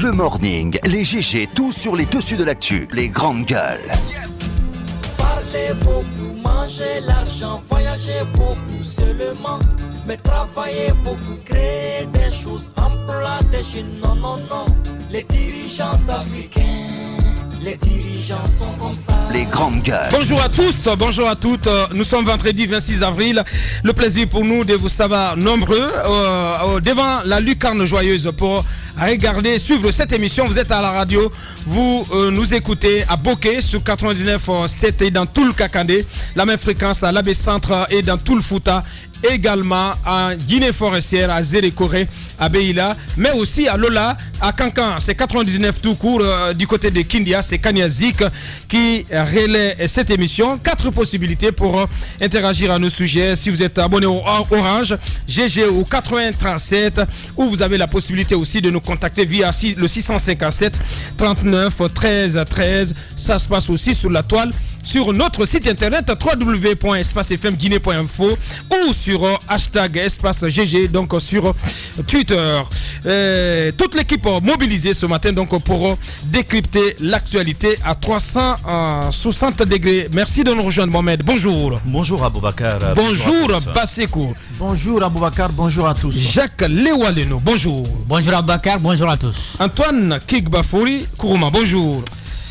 Le morning, les GG, tout sur les dessus de l'actu, les grandes gueules. Parler beaucoup, manger l'argent, voyager beaucoup seulement, mais travailler beaucoup, créer des choses, employer des jeunes, non, non, non. Les dirigeants africains, les dirigeants sont comme ça. Les grandes gueules. Bonjour à tous, bonjour à toutes. Nous sommes vendredi 26 avril. Le plaisir pour nous de vous savoir nombreux devant la lucarne joyeuse pour regarder, suivre cette émission. Vous êtes à la radio, vous nous écoutez à Bokeh sur 99.7 et dans tout le Kakandé. La même fréquence à l'Abbé Centre et dans tout le Fouta. Également à Guinée forestière, à Zérékoré, à Beila, mais aussi à Lola, à Kankan. C'est 99 tout court du côté de Kindia, c'est Kanyazik qui relaie cette émission. 4 possibilités pour interagir à nos sujets. Si vous êtes abonné au Orange, GG au 8037, ou vous avez la possibilité aussi de nous contacter via le 657 39 13 13. Ça se passe aussi sur la toile, sur notre site internet www.espacefmguinée.info ou sur hashtag espace GG, donc sur Twitter. Toute l'équipe mobilisée ce matin donc pour décrypter l'actualité à 360 degrés. Merci de nous rejoindre, Mohamed. Bonjour. Bonjour Aboubakar. Bonjour Basekou. Bonjour Aboubakar, bonjour à tous. Jacques Lewaleno, bonjour. Bonjour Aboubakar, bonjour à tous. Antoine Kigbafouri Kourouma, bonjour.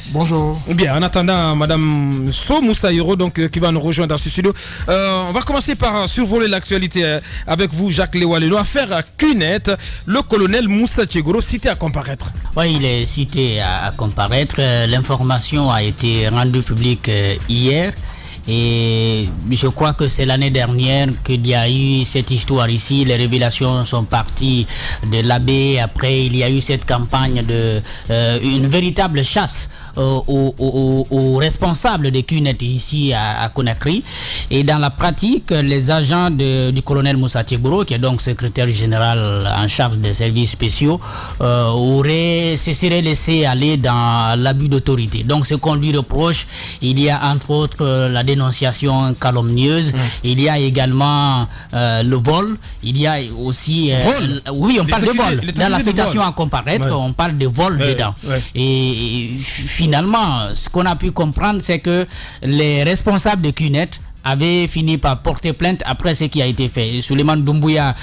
Bonjour. Bien, en attendant Madame So Moussaïro donc qui va nous rejoindre dans ce studio, on va commencer par survoler l'actualité avec vous, Jacques Lewaleno. Affaire Cunette, le colonel Moussa Tchegoro cité à comparaître. Oui, il est cité à comparaître. L'information a été rendue publique hier. Et je crois que c'est l'année dernière qu'il y a eu cette histoire ici. Les révélations sont parties de l'abbé. Après, il y a eu cette campagne de une véritable chasse aux responsables des CUNET ici à Conakry. Et dans la pratique, les agents du colonel Moussa Tchegoro, qui est donc secrétaire général en charge des services spéciaux, se seraient laissés aller dans l'abus d'autorité. Donc ce qu'on lui reproche, il y a entre autres la dénonciation calomnieuse, il y a également le vol, il y a aussi oui, on parle de vol dans la citation à comparaître, on parle de vol dedans. Et finalement, ce qu'on a pu comprendre, c'est que les responsables de CUNET avait fini par porter plainte après ce qui a été fait. Souleymane Doumbouya,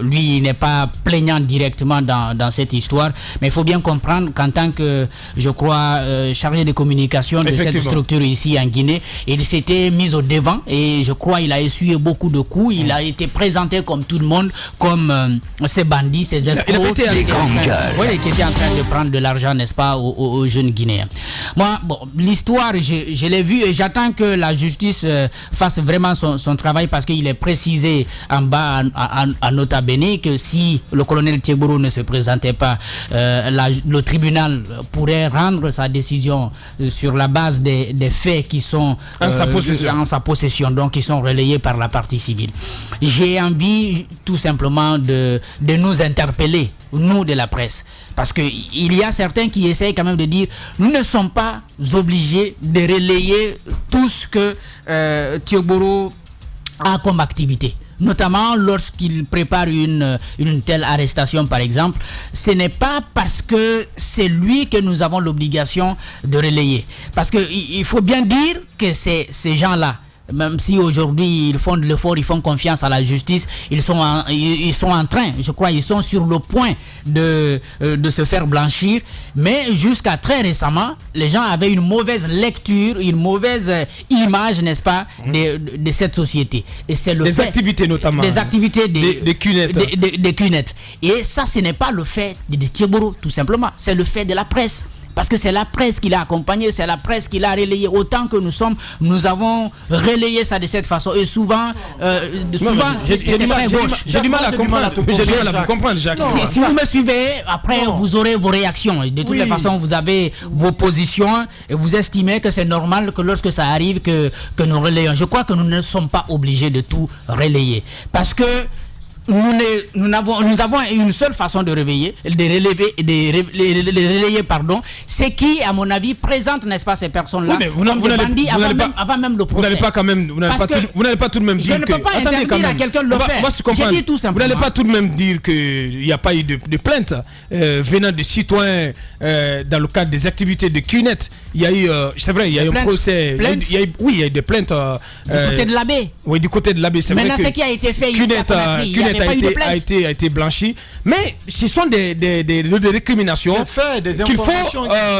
lui, il n'est pas plaignant directement dans cette histoire, mais il faut bien comprendre qu'en tant que, je crois, chargé de communication de cette structure ici en Guinée, il s'était mis au devant et je crois il a essuyé beaucoup de coups. Il a été présenté comme tout le monde, comme ces bandits, ces escrocs qui étaient en train de prendre de l'argent, n'est-ce pas, aux jeunes Guinéens. Moi, l'histoire, je l'ai vue et j'attends que la justice fasse vraiment son travail, parce qu'il est précisé en bas à Nota Bene que si le colonel Tchegoro ne se présentait pas, le tribunal pourrait rendre sa décision sur la base des faits qui sont en sa possession, donc qui sont relayés par la partie civile. J'ai envie tout simplement de nous interpeller, nous de la presse, parce qu'il y a certains qui essayent quand même de dire nous ne sommes pas obligés de relayer tout ce que Tchegoro a comme activité, notamment lorsqu'il prépare une telle arrestation par exemple. Ce n'est pas parce que c'est lui que nous avons l'obligation de relayer, parce qu'il faut bien dire que ces gens-là, même si aujourd'hui ils font de l'effort, ils font confiance à la justice, ils sont en train, je crois, ils sont sur le point de se faire blanchir, mais jusqu'à très récemment, les gens avaient une mauvaise lecture, une mauvaise image, n'est-ce pas, de cette société. Et c'est le fait, activités notamment. Des activités des CUNET. Et ça, ce n'est pas le fait de Tchegoro, tout simplement, c'est le fait de la presse. Parce que c'est la presse qui l'a accompagné, c'est la presse qui l'a relayé. Autant que nous avons relayé ça de cette façon. Et souvent, j'ai du mal à vous comprendre, Jacques. Si vous me suivez, après vous aurez vos réactions. De toutes les façons, vous avez vos positions et vous estimez que c'est normal que lorsque ça arrive que nous relayons. Je crois que nous ne sommes pas obligés de tout relayer. Parce que nous avons une seule façon de relever, c'est qui, à mon avis, présente, n'est-ce pas, ces personnes-là comme des bandits avant même le procès. Vous n'allez pas tout de même dire que... Je ne peux pas interdire à quelqu'un de le faire. J'ai dit tout simplement. Vous n'allez pas tout de même dire qu'il n'y a pas eu de plainte venant des citoyens dans le cadre des activités de CUNET. Il y a eu, c'est vrai, il y a eu un procès. Il y a eu des plaintes. Du côté de l'abbé. Oui, du côté de l'abbé, c'est vrai. Maintenant, ce qui a été fait ici à Conakry, il n'y avait pas eu de plainte. A été blanchi. Mais ce sont des récriminations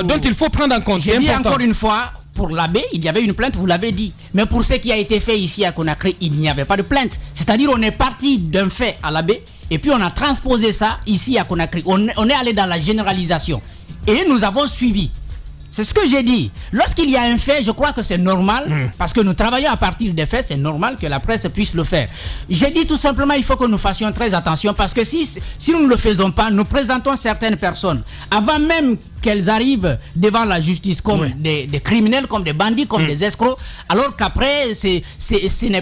dont il faut prendre en compte. J'ai dit encore une fois, pour l'abbé, il y avait une plainte, vous l'avez dit. Mais pour ce qui a été fait ici à Conakry, il n'y avait pas de plainte. C'est-à-dire, on est parti d'un fait à l'abbé et puis on a transposé ça ici à Conakry. On est allé dans la généralisation et nous avons suivi. C'est ce que j'ai dit. Lorsqu'il y a un fait, je crois que c'est normal, parce que nous travaillons à partir des faits, c'est normal que la presse puisse le faire. J'ai dit tout simplement, il faut que nous fassions très attention, parce que si nous ne le faisons pas, nous présentons certaines personnes, avant même qu'elles arrivent devant la justice comme des criminels, comme des bandits, comme des escrocs, alors qu'après, ce n'est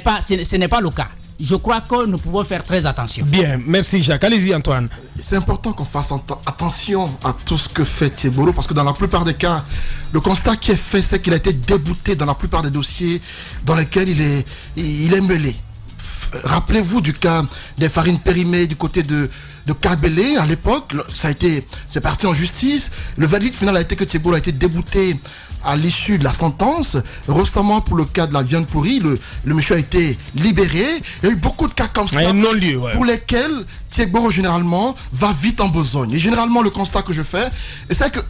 pas le cas. Je crois que nous pouvons faire très attention. Bien, merci Jacques. Allez-y Antoine. C'est important qu'on fasse attention à tout ce que fait Tchéboro, parce que dans la plupart des cas, le constat qui est fait, c'est qu'il a été débouté dans la plupart des dossiers dans lesquels il est mêlé. Rappelez-vous du cas des farines périmées du côté de Kabelé à l'époque, c'est parti en justice. Le verdict final a été que Tchéboro a été débouté à l'issue de la sentence. Récemment, pour le cas de la viande pourrie, le monsieur a été libéré. Il y a eu beaucoup de cas comme ça pour lesquels Tchéboro généralement va vite en besogne. Et généralement, le constat que je fais, c'est que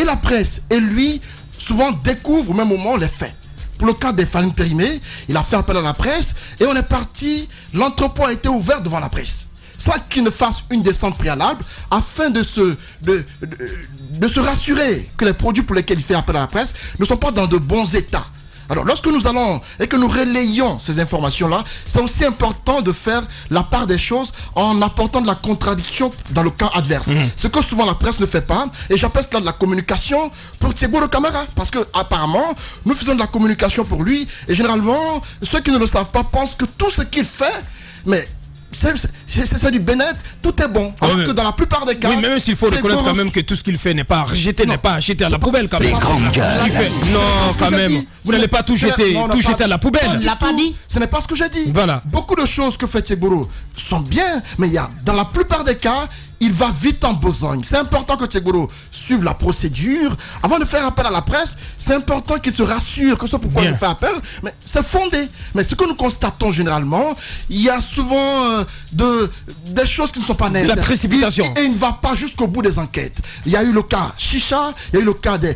et la presse et lui souvent découvrent au même moment les faits. Pour le cas des farines périmées, il a fait appel à la presse et on est parti. L'entrepôt a été ouvert devant la presse. Soit qu'il ne fasse une descente préalable afin de se rassurer que les produits pour lesquels il fait appel à la presse ne sont pas dans de bons états. Alors lorsque nous allons et que nous relayons ces informations-là, c'est aussi important de faire la part des choses en apportant de la contradiction dans le cas adverse. Ce que souvent la presse ne fait pas, et j'appelle cela de la communication pour Tchéboro Camara, parce que apparemment nous faisons de la communication pour lui, et généralement ceux qui ne le savent pas pensent que tout ce qu'il fait, mais c'est du bénéfice, tout est bon. Alors que dans la plupart des cas, oui, même s'il faut reconnaître quand même que tout ce qu'il fait n'est pas rejeté, n'est pas acheté à la poubelle quand même. Non, quand même. Vous n'allez pas tout jeter à la poubelle. On ne l'a pas dit. Ce n'est pas ce que j'ai dit. Voilà. Beaucoup de choses que fait Tchéboro sont bien, mais dans la plupart des cas, il va vite en besogne. C'est important que Tchéboro suive la procédure. Avant de faire appel à la presse, c'est important qu'il se rassure que c'est pourquoi il fait appel. Mais c'est fondé. Mais ce que nous constatons généralement, il y a souvent des choses qui ne sont pas nettes. La précipitation. Et il ne va pas jusqu'au bout des enquêtes. Il y a eu le cas Chicha, il y a eu le cas des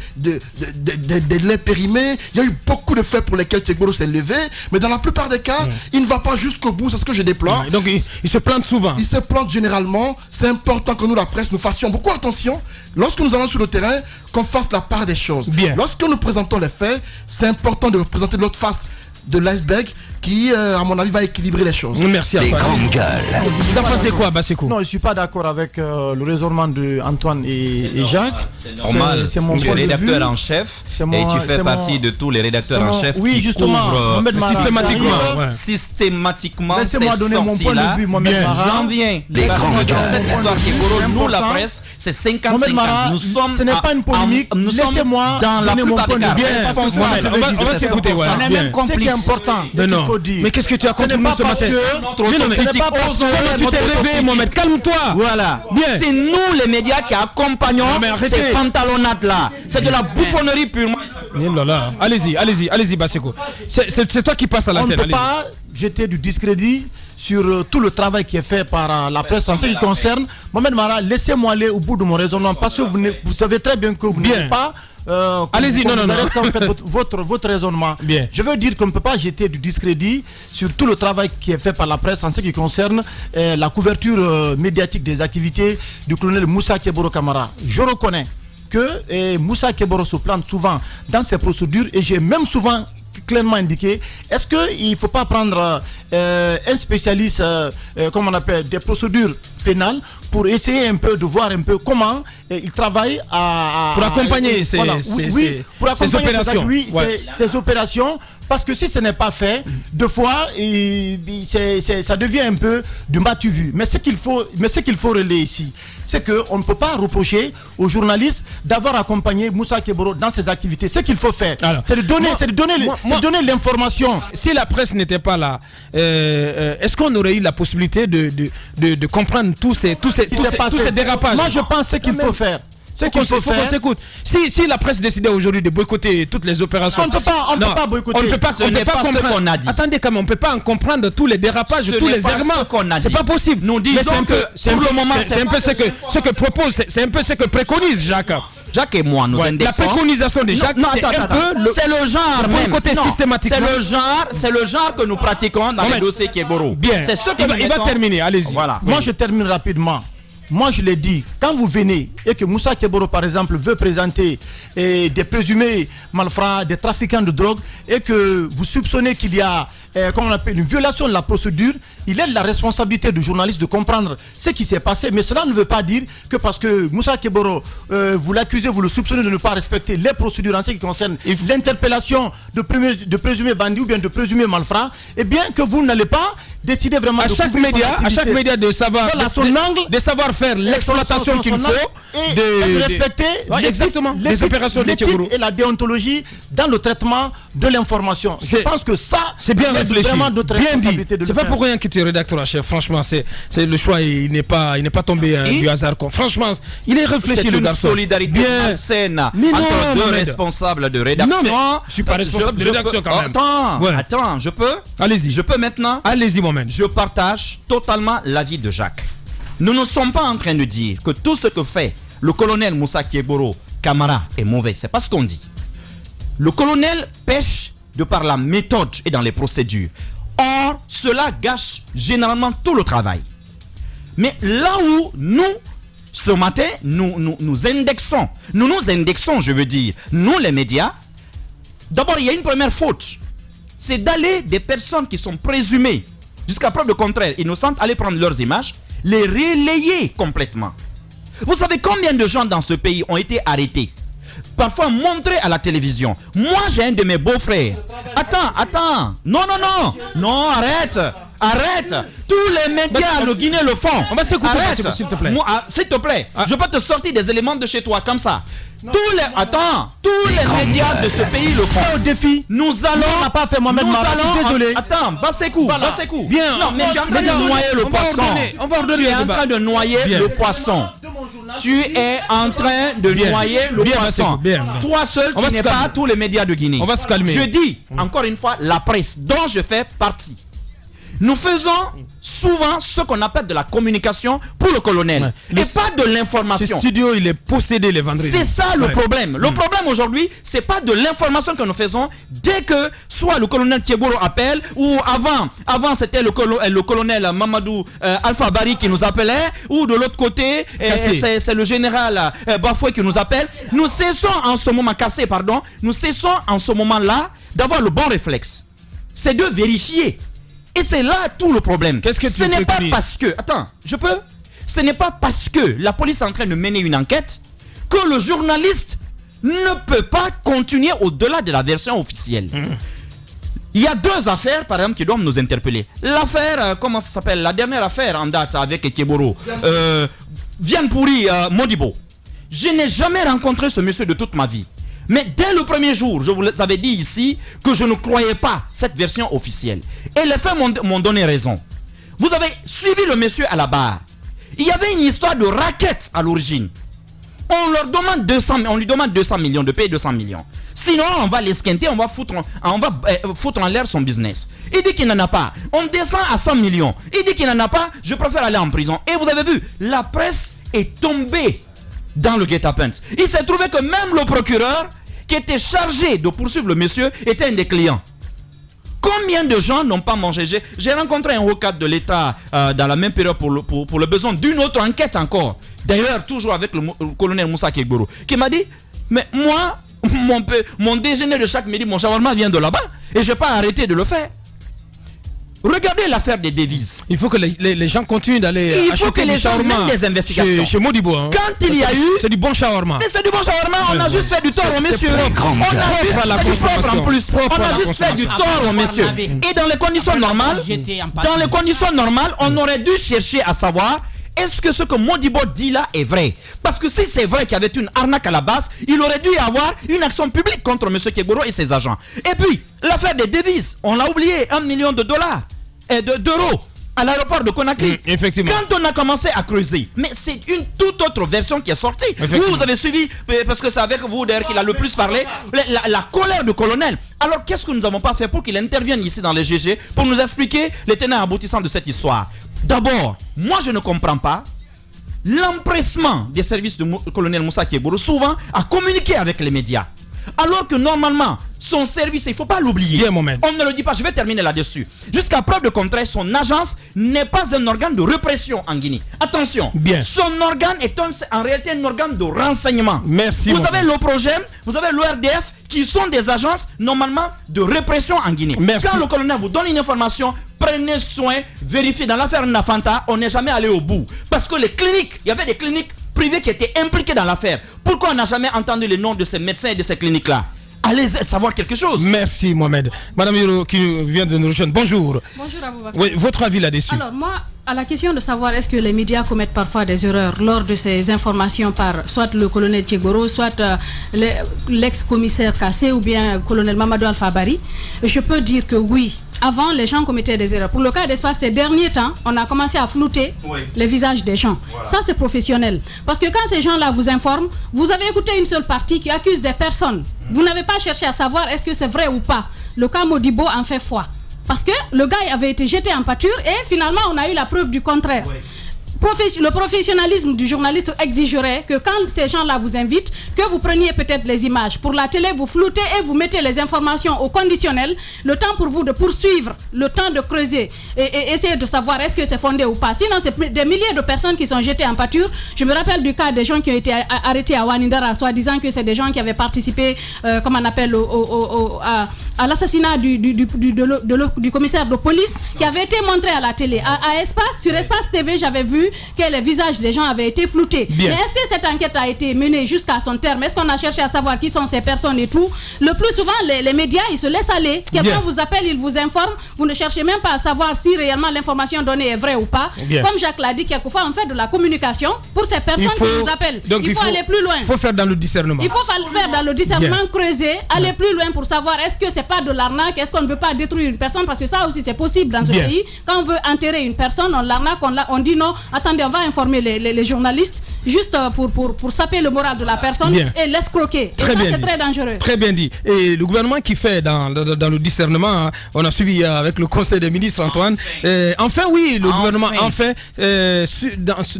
laits périmés. Il y a eu beaucoup de faits pour lesquels Tchéboro s'est levé. Mais dans la plupart des cas, il ne va pas jusqu'au bout. C'est ce que je déplore. Donc il se plante souvent. Il se plante généralement. C'est important que nous, la presse, nous fassions beaucoup attention lorsque nous allons sur le terrain, qu'on fasse la part des choses. Lorsque nous présentons les faits, c'est important de présenter l'autre face de l'iceberg qui, à mon avis, va équilibrer les choses. Merci à toi. Vous en pensez quoi, Basekou? Non, je ne suis pas d'accord avec le raisonnement d'Antoine et Jacques. C'est normal. C'est mon tu es rédacteur en chef et tu fais partie de tous les rédacteurs en chef qui couvrent systématiquement laissez-moi donner mon point de vue, Mohamed Mara. J'en viens. Cette histoire qui nous, la presse, c'est 50-50. Nous sommes, ce n'est pas une polémique. Laissez-moi dans la plupart des cas. On va s'écouter. On est même complices. Important. Mais qu'est-ce que tu as contre nous ce matin? Tu t'es réveillé, Mohamed, calme-toi. Voilà. C'est nous les médias qui accompagnons ces pantalonnades-là. C'est de la bouffonnerie purement. Allez-y, Basekou. C'est toi qui passes à la tête. On ne peut pas jeter du discrédit sur tout le travail qui est fait par la presse en ce qui concerne. Mohamed Mara, laissez-moi aller au bout de mon raisonnement parce que vous savez très bien que vous n'êtes pas. Allez-y, non. En fait, votre raisonnement. Bien. Je veux dire qu'on ne peut pas jeter du discrédit sur tout le travail qui est fait par la presse en ce qui concerne la couverture médiatique des activités du colonel Moussa Tchéboro Camara. Je reconnais que Moussa Tchéboro se plante souvent dans ses procédures et j'ai même souvent clairement indiqué. Est-ce qu'il ne faut pas prendre un spécialiste, comme on appelle, des procédures pénales pour essayer un peu de voir un peu comment il travaille pour accompagner ces opérations. Ces opérations, parce que si ce n'est pas fait, deux fois, ça devient un peu du m'as-tu vu. Mais ce qu'il faut relayer ici, c'est qu'on ne peut pas reprocher aux journalistes d'avoir accompagné Moussa Keboro dans ses activités. Ce qu'il faut faire, c'est de donner l'information. Si la presse n'était pas là, est-ce qu'on aurait eu la possibilité de comprendre tous ces dérapages? Moi, je pense ce qu'il faut faire. C'est qu'il faut faire. Si la presse décidait aujourd'hui de boycotter toutes les opérations, on ne peut pas boycotter. On ne peut pas comprendre. Ce qu'on a dit. Attendez, quand même, on ne peut pas en comprendre tous les dérapages, tous les errements. C'est pas possible. Nous disons que pour le moment, c'est un peu ce que propose, c'est un peu ce que préconise Jacques. Jacques et moi, nous indexons. La préconisation de Jacques, c'est le genre même. Côté systématiquement. C'est le genre que nous pratiquons dans les dossiers Keboro. Bien. C'est ce que il va terminer. Allez-y. Voilà. Moi, je termine rapidement. Moi, je l'ai dit, quand vous venez et que Moussa Keboro, par exemple, veut présenter des présumés malfrats, des trafiquants de drogue, et que vous soupçonnez qu'il y a comment on appelle, une violation de la procédure, il est de la responsabilité du journaliste de comprendre ce qui s'est passé. Mais cela ne veut pas dire que parce que Moussa Keboro, vous l'accusez, vous le soupçonnez de ne pas respecter les procédures en ce qui concerne l'interpellation de présumés bandits ou bien de présumés malfrats, et bien que vous n'allez pas décider vraiment à chaque média de savoir de savoir faire l'exploitation qu'il faut et de respecter exactement les opérations de Keboro et la déontologie dans le traitement de l'information. Je pense que ça c'est bien réfléchi, bien dit. C'est pas faire. pour rien que tu es rédacteur en chef. Franchement, c'est le choix, il n'est pas tombé du hasard. Franchement, il est réfléchi le garçon. C'est une solidarité malsaine entre deux responsables de rédaction. Non, je suis pas responsable de rédaction quand même. Attends, je peux? Allez-y. Je peux maintenant? Allez-y, mon Je partage totalement l'avis de Jacques. Nous ne sommes pas en train de dire que tout ce que fait le colonel Moussa Keboro Camara est mauvais. C'est pas ce qu'on dit. Le colonel pêche de par la méthode et dans les procédures. Or, cela gâche généralement tout le travail. Mais là où nous, ce matin, nous indexons, je veux dire, nous les médias, d'abord il y a une première faute. C'est d'aller des personnes qui sont présumées, jusqu'à preuve de contraire, innocentes, aller prendre leurs images, les relayer complètement. Vous savez combien de gens dans ce pays ont été arrêtés, parfois montrés à la télévision. Moi, j'ai un de mes beaux-frères. Attends. Non, arrête. Tous les médias le Guinée le font. On va s'écouter, s'il te plaît. S'il te plaît, je peux te sortir des éléments de chez toi comme ça. Tous les médias de ce pays le font. Au défi. Nous allons. On n'a pas fait Mohamed Mara. Désolé. Attends, Bassekou. Bien. Non, mais tu es en train de noyer le poisson. Tu es en train de noyer le poisson. Tu es en train de noyer le poisson. Toi seul, tu n'es pas tous les médias de Guinée. On va se calmer. Je dis, encore une fois, la presse dont je fais partie. Nous faisons souvent ce qu'on appelle de la communication pour le colonel et pas de l'information. Ce studio, il est possédé les vendredis. C'est ça le problème. Le problème aujourd'hui, c'est pas de l'information que nous faisons dès que soit le colonel Keboro appelle ou avant c'était le colonel Mamadou Alpha Bari qui nous appelait ou de l'autre côté c'est le général Bafoué qui nous appelle. Nous cessons en ce moment nous cessons en ce moment-là d'avoir le bon réflexe. C'est de vérifier. Et c'est là tout le problème. Qu'est-ce que tu Ce n'est pas parce que... Attends, je peux? Ce n'est pas parce que la police est en train de mener une enquête que le journaliste ne peut pas continuer au-delà de la version officielle. Il y a deux affaires, par exemple, qui doivent nous interpeller. L'affaire, comment ça s'appelle? La dernière affaire en date avec Keboro. Viane Pourri Modibo. Je n'ai jamais rencontré ce monsieur de toute ma vie. Mais dès le premier jour, je vous avais dit ici que je ne croyais pas cette version officielle. Et les faits m'ont donné raison. Vous avez suivi le monsieur à la barre. Il y avait une histoire de raquette à l'origine. On lui demande 200 millions, de payer 200 millions. Sinon, on va l'esquinter, on va foutre en l'air son business. Il dit qu'il n'en a pas. On descend à 100 millions. Il dit qu'il n'en a pas, je préfère aller en prison. Et vous avez vu, la presse est tombée dans le guet-apens. Il s'est trouvé que même le procureur qui était chargé de poursuivre le monsieur était un des clients. Combien de gens n'ont pas mangé? J'ai rencontré un haut cadre de l'État dans la même période pour le besoin d'une autre enquête encore. D'ailleurs, toujours avec le colonel Moussa Keboro, qui m'a dit, mais moi, mon déjeuner de chaque midi, mon shawarma vient de là-bas. Et je n'ai pas arrêté de le faire. Regardez l'affaire des devises. Il faut que les gens continuent d'aller Il faut que les gens mènent des investigations. Chez Modibo. Hein. Quand il y a eu... C'est du bon shawarma. Mais c'est du bon shawarma, on a juste fait du tort aux messieurs. On a juste fait du propre en plus. On a juste fait du tort aux messieurs. Et dans les conditions normales, on aurait dû chercher à savoir est-ce que ce que Modibo dit là est vrai? Parce que si c'est vrai qu'il y avait une arnaque à la base, il aurait dû y avoir une action publique contre M. Kegboro et ses agents. Et puis, l'affaire des devises, on l'a oublié, 1 million de dollars et d'euros à l'aéroport de Conakry. Effectivement. Quand on a commencé à creuser, mais c'est une toute autre version qui est sortie. Vous avez suivi, parce que c'est avec vous d'ailleurs qu'il a le plus parlé, la colère du colonel. Alors qu'est-ce que nous n'avons pas fait pour qu'il intervienne ici dans les GG pour nous expliquer les tenants aboutissants de cette histoire? D'abord, moi je ne comprends pas l'empressement des services du colonel Moussa Kegboro souvent à communiquer avec les médias. Alors que normalement, son service, il ne faut pas l'oublier. On ne le dit pas, je vais terminer là-dessus. Jusqu'à preuve de contraire, son agence n'est pas un organe de répression en Guinée. Attention, son organe est en réalité un organe de renseignement. Merci. Vous avez l'OPROGEM, vous avez l'ORDF, qui sont des agences normalement de répression en Guinée. Merci. Quand le colonel vous donne une information, prenez soin, vérifiez. Dans l'affaire Nafanta, on n'est jamais allé au bout. Parce que les cliniques, il y avait des cliniques privées qui étaient impliquées dans l'affaire. Pourquoi on n'a jamais entendu les noms de ces médecins et de ces cliniques-là? Allez savoir quelque chose. Merci Mohamed. Madame Yoro qui vient de nous rejoindre. Bonjour. Bonjour à vous. Oui, votre avis là-dessus? Alors moi, à la question de savoir est-ce que les médias commettent parfois des erreurs lors de ces informations par soit le colonel Kegboro, soit l'ex-commissaire Kassé ou bien le colonel Mamadou Alpha-Bari, je peux dire que oui. Avant, les gens commettaient des erreurs. Pour le cas d'Espace, ces derniers temps, on a commencé à flouter les visages des gens. Voilà. Ça, c'est professionnel. Parce que quand ces gens-là vous informent, vous avez écouté une seule partie qui accuse des personnes. Vous n'avez pas cherché à savoir est-ce que c'est vrai ou pas. Le cas Modibo en fait foi. Parce que le gars avait été jeté en pâture et finalement, on a eu la preuve du contraire. Le professionnalisme du journaliste exigerait que quand ces gens-là vous invitent, que vous preniez peut-être les images. Pour la télé, vous floutez et vous mettez les informations au conditionnel, le temps pour vous de poursuivre, le temps de creuser et essayer de savoir est-ce que c'est fondé ou pas. Sinon, c'est des milliers de personnes qui sont jetées en pâture. Je me rappelle du cas des gens qui ont été arrêtés à Wanindara, soi-disant que c'est des gens qui avaient participé, comme on appelle, à l'assassinat du commissaire de police, qui avait été montré à la télé. Sur Espace TV, j'avais vu que les visages des gens avaient été floutés. Mais est-ce que cette enquête a été menée jusqu'à son terme? Est-ce qu'on a cherché à savoir qui sont ces personnes et tout? Le plus souvent, les médias, ils se laissent aller. Quelqu'un vous appelle, il vous informe. Vous ne cherchez même pas à savoir si réellement l'information donnée est vraie ou pas. Comme Jacques l'a dit, quelquefois, on fait de la communication pour ces personnes qui vous appellent. Donc il faut aller plus loin. Il faut faire dans le discernement. Il faut faire dans le discernement, creuser, aller plus loin pour savoir est-ce que c'est pas de l'arnaque, est-ce qu'on ne veut pas détruire une personne, parce que ça aussi c'est possible dans ce pays. Quand on veut enterrer une personne, on l'arnaque, on dit non, attendez, on va informer les journalistes juste pour saper le moral de la personne et l'escroquer. Et ça, c'est très dangereux. Très bien dit. Et le gouvernement qui fait dans le discernement, on a suivi avec le Conseil des ministres, Antoine. Enfin, oui, le gouvernement,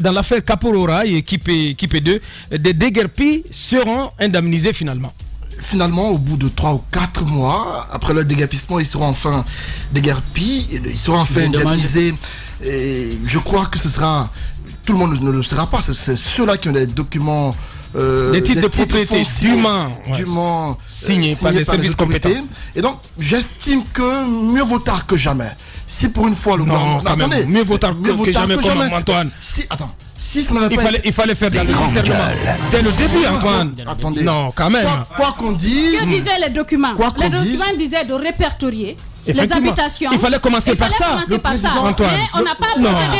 dans l'affaire Caporora et équipe 2, des déguerpis seront indemnisés finalement. Finalement, au bout de 3 ou 4 mois, après le déguerpissement, ils seront enfin déguerpis, ils seront enfin indemnisés. Et je crois que ce sera... Tout le monde ne le saura pas, c'est ceux-là qui ont des documents... des titres de propriété dûment signés par les services compétents. Et donc, j'estime que mieux vaut tard que jamais. Si pour une fois le gouvernement... Non, attendez, mieux vaut tard que jamais, comme Antoine. Si ça n'avait pas il fallait faire dans le discernement. Dès le début, Antoine. Attendez. Non, quand même. Quoi qu'on dise... Que disaient les documents? Les documents disaient de répertorier les habitations. Il fallait commencer par ça. Antoine. Mais on n'a pas procédé.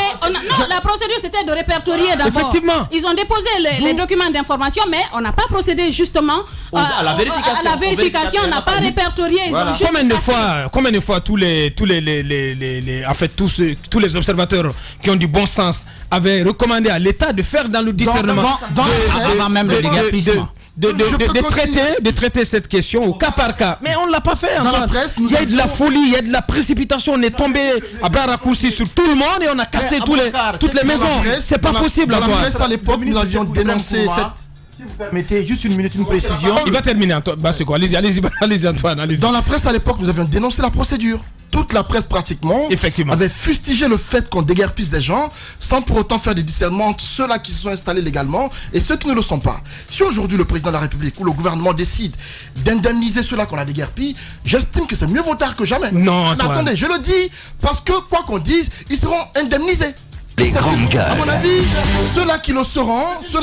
La procédure, c'était de répertorier d'abord. Effectivement. Ils ont déposé les documents d'information, mais on n'a pas procédé justement à la vérification. On n'a pas répertorié. Voilà. Combien de fois tous les observateurs qui ont du bon sens avaient recommandé à l'État de faire dans le discernement avant même le déguerpissement. De traiter cette question au cas par cas. Mais on ne l'a pas fait. Dans la presse, il y a eu de la folie, il y a de la précipitation. On est tombé à bras raccourcis sur tout le monde et on a cassé toutes les maisons. C'est pas possible. Dans la presse, à l'époque, nous avions dénoncé Si vous permettez, juste une minute, une précision. Il va terminer, Antoine. Bah, c'est quoi? Allez-y, Antoine. Allez-y. Dans la presse à l'époque, nous avions dénoncé la procédure. Toute la presse pratiquement Effectivement. avait fustigé le fait qu'on déguerpisse des gens sans pour autant faire des discernements entre ceux-là qui se sont installés légalement et ceux qui ne le sont pas. Si aujourd'hui le président de la République ou le gouvernement décide d'indemniser ceux-là qu'on a déguerpis, j'estime que c'est mieux vaut tard que jamais. Non, mais Antoine. attendez, je le dis parce que quoi qu'on dise, ils seront indemnisés. Les grandes gueules. À mon avis, ceux-là qui le seront seront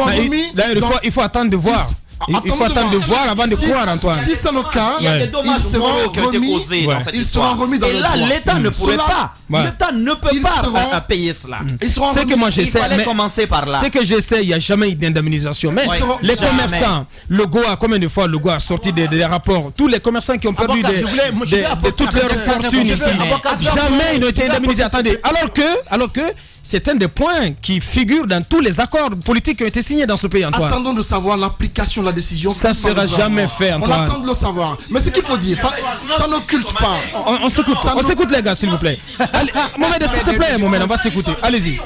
Bah, remis. là, il faut attendre de voir. Il faut attendre de voir avant de Si- croire, Antoine. Si c'est le cas, Il y a des dommages ils seront moraux qui ont été remis, causés dans cette ils histoire. seront remis dans Et le là, droit. l'État ne pourrait Cela- pas. Ouais. L'État ne peut Ils pas seront- payer cela. Ils seront C'est que remis. moi Il j'essaie, fallait mais commencer par là. c'est que j'essaie, il n'y a jamais eu d'indemnisation. Mais Ouais. les Jamais. commerçants, le GOA, combien de fois le GOA a sorti des rapports? Tous les commerçants qui ont perdu Avocat, je voulais de toutes leurs fortunes ici, jamais ils n'ont été indemnisés. Attendez, alors que c'est un des points qui figure dans tous les accords politiques qui ont été signés dans ce pays, Antoine. Attendons de savoir l'application de la décision. Ça prise par sera le gouvernement. jamais fait, On Antoine. attend de le savoir. Mais ce qu'il faut dire, ça n'occulte pas. On s'écoute les gars, s'il vous plaît. Allez, Mohamed, s'il te plaît, Mohamed, on va s'écouter. Allez-y.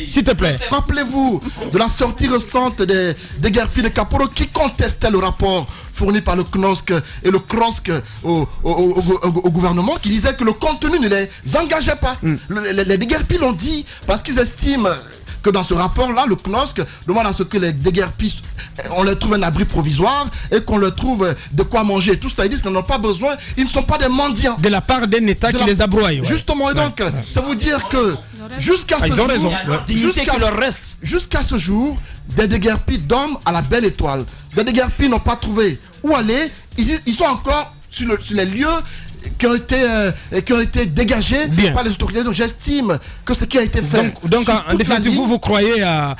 S'il te plaît. Rappelez-vous de la sortie récente des déguerpis de Kaporo qui contestait le rapport fourni par le CNOSC et le CROSC au gouvernement, qui disait que le contenu ne les engageait pas. Les déguerpis l'ont dit parce qu'ils estiment que dans ce rapport-là, le CNOSC demande à ce que les déguerpis, on leur trouve un abri provisoire et qu'on leur trouve de quoi manger. Tout ça, ils disent qu'ils n'en ont pas besoin. Ils ne sont pas des mendiants. De la part d'un État qui les a broyés. Ouais. Justement, et donc, ça veut dire que jusqu'à ce Ils ont raison. jour, Ouais. Dignité qui leur reste. jusqu'à ce jour, des déguerpis dorment à la belle étoile. Des déguerpis n'ont pas trouvé où aller. Ils sont encore sur les lieux qui ont été dégagés Bien. par les autorités. Donc j'estime que ce qui a été fait. Donc sur en toute la définitive, ligne, vous croyez à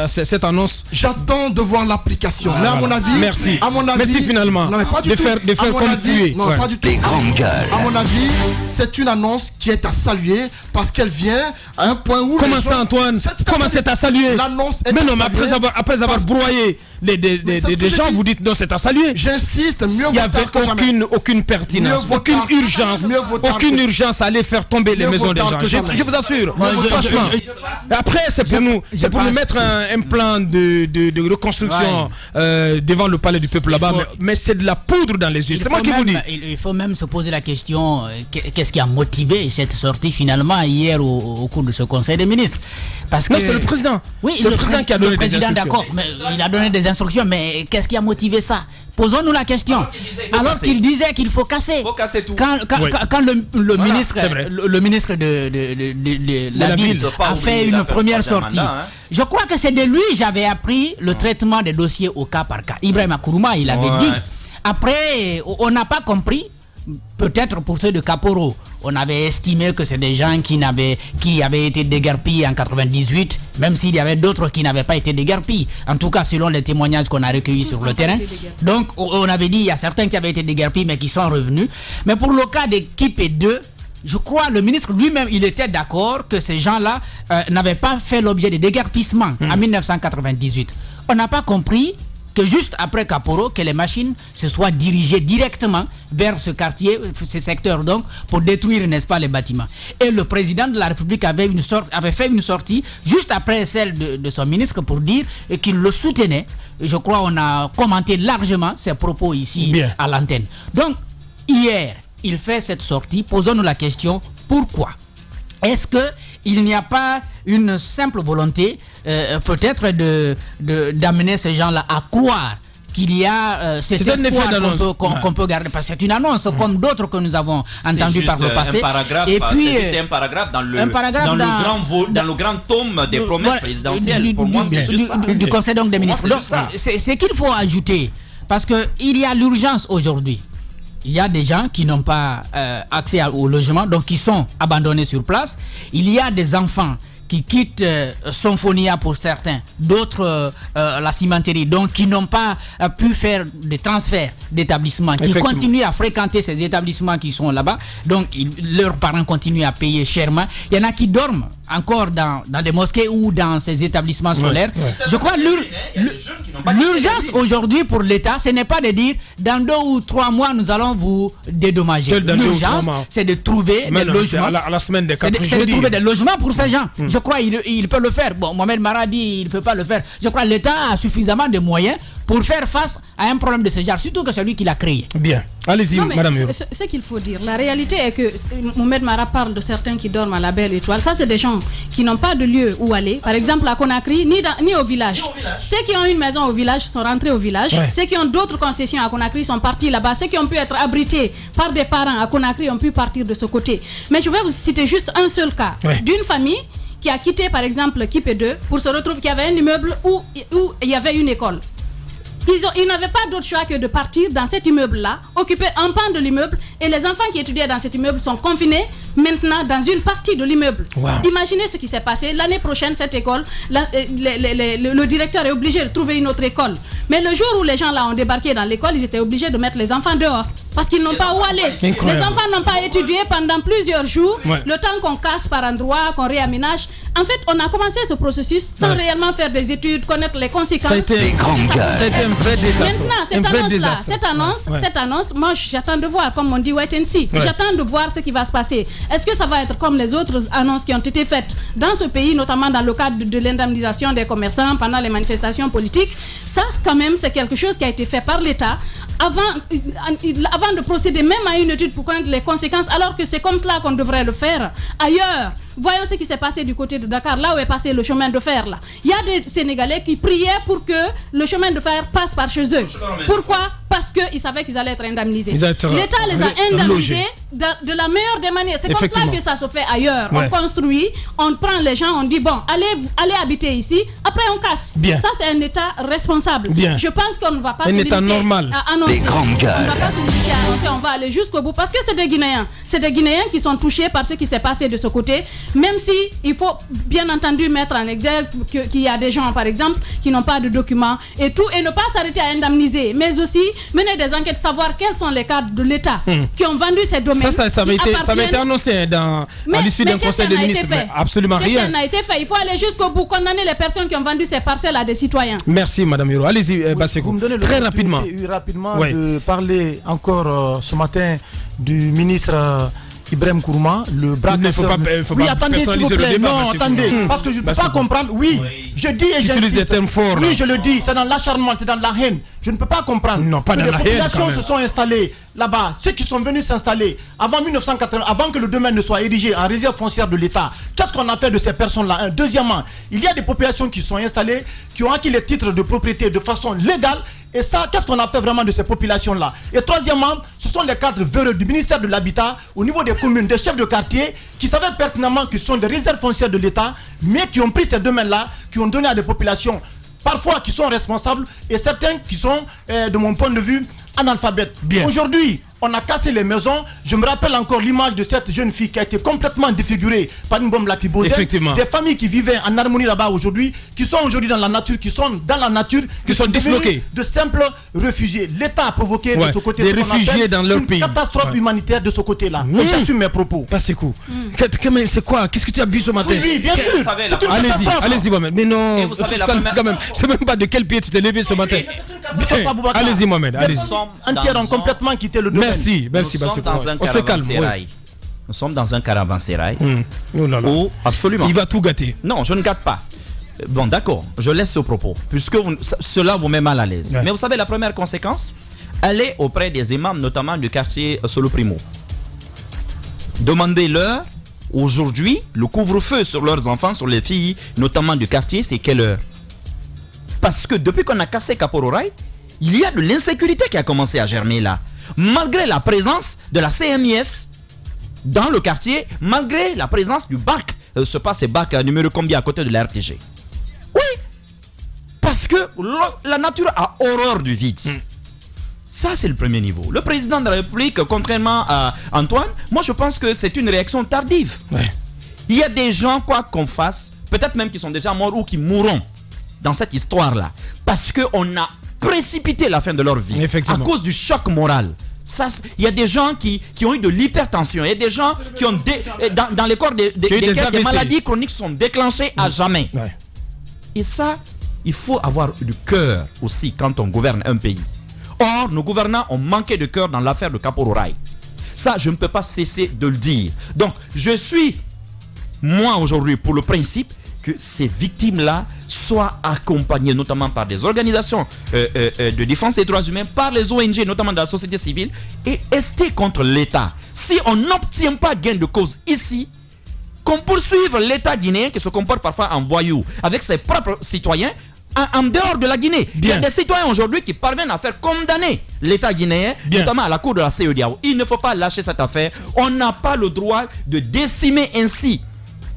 cette annonce? j'attends de voir l'application. Mais à mon voilà. avis, Merci. à mon avis, Merci finalement non, mais pas du de tout. faire À mon comme avis, tu es. non, Ouais. pas du tout. Les grandes gueules. À mon avis, c'est une annonce qui est à saluer parce qu'elle vient à un point où. Comment les ça, gens- Antoine? C'est à Comment c'est à saluer? L'annonce est Mais à non, mais saluer après avoir parce- broyé Mais c'est ce que des je gens, dis. vous dites non, c'est à saluer. J'insiste, mieux Il n'y vaut avait tard que jamais. aucune pertinence, Mieux vaut aucune tard- urgence, mieux vaut tard aucune que- urgence à aller faire tomber les Mieux maisons vaut des tard gens. que jamais. Je vous assure, Moi, je- franchement. Après, c'est pour nous pense- mettre un plan de reconstruction devant le palais du peuple là-bas, mais c'est de la poudre dans les yeux. C'est moi qui vous dis. Il faut même se poser la question, qu'est-ce qui a motivé cette sortie finalement hier au cours de ce conseil des ministres? Parce Non, que c'est le président. Oui, C'est le président qui a donné le des président, instructions. d'accord, mais il a donné des instructions, mais qu'est-ce qui a motivé ça? Posons-nous la question. Alors casser. qu'il disait qu'il faut casser. Faut casser tout. Quand Oui. le ministre, c'est vrai. le ministre de la ville Pas a oublier, fait il a une fait première le troisième sortie, mandat, hein. je crois que c'est de lui j'avais appris le traitement des dossiers au cas par cas. Ibrahim Akourouma, il avait Ouais. dit. Après, on n'a pas compris. Peut-être pour ceux de Kaporo, on avait estimé que c'est des gens qui avaient été déguerpis en 98, même s'il y avait d'autres qui n'avaient pas été déguerpis. En tout cas, selon les témoignages qu'on a recueillis sur le terrain. Donc, on avait dit il y a certains qui avaient été déguerpis, mais qui sont revenus. Mais pour le cas d'équipe et 2, je crois le ministre lui-même, il était d'accord que ces gens-là n'avaient pas fait l'objet de déguerpissement en 1998. On n'a pas compris que juste après Kaporo, que les machines se soient dirigées directement vers ce quartier, ce secteur donc, pour détruire, n'est-ce pas, les bâtiments. Et le président de la République avait fait une sortie juste après celle de son ministre pour dire qu'il le soutenait. Je crois qu'on a commenté largement ses propos ici Bien. à l'antenne. Donc, hier, il fait cette sortie. Posons-nous la question, pourquoi? Est-ce qu'il n'y a pas une simple volonté peut-être d'amener ces gens-là à croire qu'il y a cet C'est un effet espoir d'annonce. qu'on peut garder? Parce que c'est une annonce comme d'autres que nous avons entendues par le passé. Un paragraphe, Et puis, c'est un paragraphe dans le, un paragraphe dans le grand tome des promesses voilà, présidentielles. Pour moi, c'est juste ça. du Conseil donc des Pour moi, ministres. c'est Donc, juste ça. c'est qu'il faut ajouter, parce qu'il y a l'urgence aujourd'hui. Il y a des gens qui n'ont pas accès au logement, donc qui sont abandonnés sur place. Il y a des enfants qui quittent Symphonia pour certains, d'autres la cimenterie, donc qui n'ont pas pu faire des transferts d'établissements, qui continuent à fréquenter ces établissements qui sont là-bas, donc leurs parents continuent à payer chèrement. Il y en a qui dorment encore dans des mosquées ou dans ces établissements scolaires. Je crois l'urgence aujourd'hui pour l'État, ce n'est pas de dire dans 2 ou 3 mois nous allons vous dédommager. L'urgence, c'est de trouver des logements. À la semaine des 4 c'est de trouver des logements pour ces gens. Je crois qu'il peut le faire. Bon, Mohamed Mara dit il ne peut pas le faire. Je crois que l'État a suffisamment de moyens pour faire face à un problème de ce genre, surtout que c'est lui qui l'a créé. Bien. Allez-y, madame. Ce qu'il faut dire, la réalité est que Mohamed Mara parle de certains qui dorment à la belle étoile. Ça, c'est des gens qui n'ont pas de lieu où aller. Par exemple, à Conakry, ni au village. Ceux qui ont une maison au village sont rentrés au village. Ceux qui ont d'autres concessions à Conakry sont partis là-bas. Ceux qui ont pu être abrités par des parents à Conakry ont pu partir de ce côté. Mais je vais vous citer juste un seul cas d'une famille qui a quitté, par exemple, Kipé 2 pour se retrouver qu'il y avait un immeuble où il y avait une école. Ils n'avaient pas d'autre choix que de partir dans cet immeuble-là, occuper un pan de l'immeuble, et les enfants qui étudiaient dans cet immeuble sont confinés maintenant dans une partie de l'immeuble. Imaginez ce qui s'est passé. L'année prochaine, cette école, le directeur est obligé de trouver une autre école. Mais le jour où les gens là ont débarqué dans l'école, ils étaient obligés de mettre les enfants dehors. Parce qu'ils n'ont pas où aller. Les enfants n'ont pas étudié pendant plusieurs jours. Le temps qu'on casse par endroit, qu'on réaménage. En fait, on a commencé ce processus sans réellement faire des études, connaître les conséquences. Ça a été un vrai désastre. Maintenant, cette annonce, moi j'attends de voir, comme on dit, wait and see. J'attends de voir ce qui va se passer. Est-ce que ça va être comme les autres annonces qui ont été faites dans ce pays, notamment dans le cadre de l'indemnisation des commerçants pendant les manifestations politiques? Ça, quand même, c'est quelque chose qui a été fait par l'État avant de procéder même à une étude pour connaître les conséquences, alors que c'est comme cela qu'on devrait le faire ailleurs. Voyons ce qui s'est passé du côté de Dakar, là où est passé le chemin de fer. Là, il y a des Sénégalais qui priaient pour que le chemin de fer passe par chez eux. Pourquoi? Parce qu'ils savaient qu'ils allaient être indemnisés. L'État les a indemnisés de la meilleure des manières. C'est comme ça que ça se fait ailleurs. On construit, on prend les gens, on dit bon, allez habiter ici. Après on casse. Ça c'est un État responsable. Je pense qu'on ne va pas se limiter à annoncer. On ne va pas se limiter à annoncer. On va aller jusqu'au bout parce que c'est des Guinéens. C'est des Guinéens qui sont touchés par ce qui s'est passé de ce côté. Même si il faut bien entendu mettre en exergue qu'il y a des gens, par exemple, qui n'ont pas de documents et tout, et ne pas s'arrêter à indemniser, mais aussi mener des enquêtes, savoir quels sont les cadres de l'État qui ont vendu ces domaines. Ça avait été annoncé à l'issue d'un conseil de ministres. Absolument rien. Ça n'a été fait. Il faut aller jusqu'au bout, condamner les personnes qui ont vendu ces parcelles à des citoyens. Merci, Madame Hiro. Allez-y, Bassekou. Très rapidement. De parler encore ce matin du ministre Ibrahim Kourouma, le bras casseur. Oui, attendez, s'il vous plaît. Non, attendez. Parce que je ne peux pas comprendre. Oui, je dis et j'insiste. Des termes forts. Oui, je le dis. C'est dans l'acharnement, c'est dans la haine. Je ne peux pas comprendre. Non, pas dans la haine. Les populations se sont installées là-bas. Ceux qui sont venus s'installer avant 1980, avant que le domaine ne soit érigé en réserve foncière de l'État, qu'est-ce qu'on a fait de ces personnes-là? Deuxièmement, il y a des populations qui sont installées, qui ont acquis les titres de propriété de façon légale. Et ça, qu'est-ce qu'on a fait vraiment de ces populations-là? Et troisièmement, ce sont les cadres véreux du ministère de l'Habitat, au niveau des communes, des chefs de quartier, qui savaient pertinemment que ce sont des réserves foncières de l'État, mais qui ont pris ces domaines-là, qui ont donné à des populations, parfois qui sont responsables, et certains qui sont, de mon point de vue, analphabètes. Aujourd'hui, on a cassé les maisons. Je me rappelle encore l'image de cette jeune fille qui a été complètement défigurée par une bombe lacrymogène. Des familles qui vivaient en harmonie là-bas aujourd'hui, qui sont aujourd'hui dans la nature, qui sont disloquées, de simples réfugiés. L'État a provoqué de ce côté des réfugiés dans leur pays. Catastrophe humanitaire de ce côté-là. Et j'assume mes propos. C'est cool. C'est quoi? Qu'est-ce que tu as bu ce matin? Oui, bien sûr. Allez-y, Mohamed. Mais non, quand même. C'est même pas de quel pied tu t'es levé ce matin. Allez-y, Mohamed. Entières ont complètement quitté le domaine. Merci, Nous sommes dans un caravansérail. Nous sommes dans un caravansérail. Où absolument. Il va tout gâter. Non, je ne gâte pas. Bon, d'accord, je laisse ce propos, puisque cela vous met mal à l'aise. Mais vous savez, la première conséquence, elle est auprès des imams, notamment du quartier Solo Primo. Demandez-leur, aujourd'hui, le couvre-feu sur leurs enfants, sur les filles, notamment du quartier, c'est quelle heure? Parce que depuis qu'on a cassé Kapororail, il y a de l'insécurité qui a commencé à germer là. Malgré la présence de la CMIS dans le quartier, malgré la présence du BAC, c'est BAC numéro combien à côté de la RTG? Oui, parce que la nature a horreur du vide. Ça, c'est le premier niveau. Le président de la République, contrairement à Antoine, moi je pense que c'est une réaction tardive. Il y a des gens, quoi qu'on fasse, peut-être même qui sont déjà morts ou qui mourront dans cette histoire-là, parce qu'on a précipité la fin de leur vie à cause du choc moral. Ça, il y a des gens qui ont eu de l'hypertension. Il y a des gens qui ont dans les corps des maladies chroniques sont déclenchées à jamais. Ouais. Et ça, il faut avoir du cœur aussi quand on gouverne un pays. Or, nos gouvernants ont manqué de cœur dans l'affaire de Kapororaï. Ça, je ne peux pas cesser de le dire. Donc, je suis, moi aujourd'hui, pour le principe que ces victimes-là soient accompagnées, notamment par des organisations de défense des droits humains, par les ONG, notamment de la société civile, et rester contre l'État. Si on n'obtient pas gain de cause ici, qu'on poursuive l'État guinéen qui se comporte parfois en voyou avec ses propres citoyens en dehors de la Guinée. Bien. Il y a des citoyens aujourd'hui qui parviennent à faire condamner l'État guinéen, notamment à la cour de la CEDEAO. Il ne faut pas lâcher cette affaire. On n'a pas le droit de décimer ainsi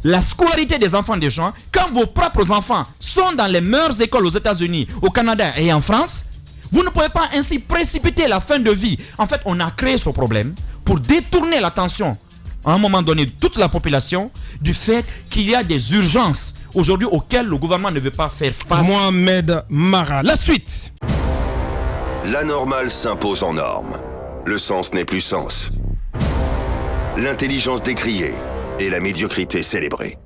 la scolarité des enfants des gens quand vos propres enfants sont dans les meilleures écoles aux États-Unis, au Canada et en France. Vous ne pouvez pas ainsi précipiter la fin de vie. En fait, on a créé ce problème pour détourner l'attention à un moment donné de toute la population du fait qu'il y a des urgences aujourd'hui auxquelles le gouvernement ne veut pas faire face. Mohamed Mara. La suite. La normale s'impose en norme. Le sens n'est plus sens. L'intelligence décriée et la médiocrité célébrée.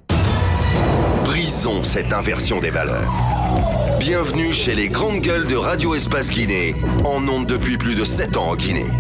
Brisons cette inversion des valeurs. Bienvenue chez les grandes gueules de Radio Espace Guinée, en ondes depuis plus de 7 ans en Guinée.